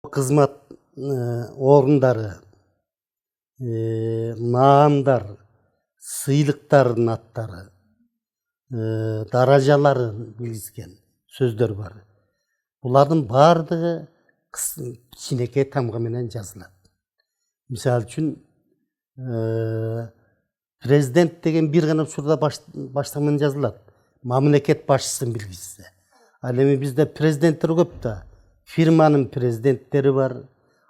кызмат орундары, наамдар, сыйлыктардын аттары, даражаларын билгизген сөздөр бар. Булардын бардыгы кичинекей тамга менен жазылат. Мисалы үчүн президент деген бир гана учурда баштыгы менен жазылат. Мамлекет башчысын билгизсе. Ал эми бизде президенттер көп да, фирманын президенттери бар.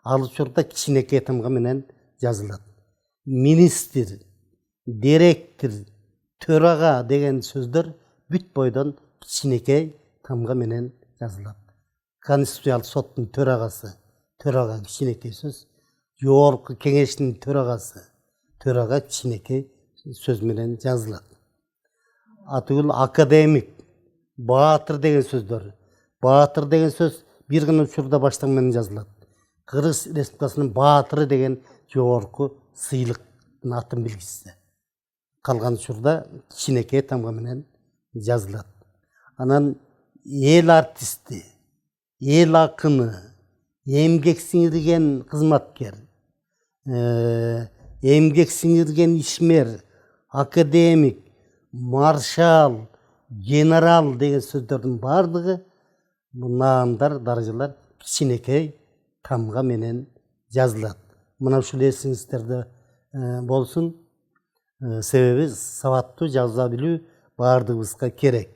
Ал учурда кичинекей тамга менен жазылат. Министр, директор, төрага деген сөздөр бүт бойдон кичинекей тамга менен жазылат. Конституциялык соттун төрагасы, төрага кичинекей сөз. Жогорку кеңештин төрагасы, төрага кичинекей сөз менен жазылат. Атыгыл академик, баатыр деген сөздөр. Баатыр деген сөз бир гана учурда баштыгы менен жазылат. Кыргыз Республикасынын баатыры деген жогорку сыйлыктын атын билгизсе. Калган учурда кичинекей тамга менен жазылат. Анан эл артисти, эл акыны, эмгек сиңирген кызматкер, эмгек сиңирген ишмер, академик, маршал, генерал деген сөздөрдүн бардыгы наамдар, даражалар кичинекей тамга менен жазылат. Мына ушул эсиңиздерде болсун. Себеби сабаттуу жаза билүү бардыгыбызга керек.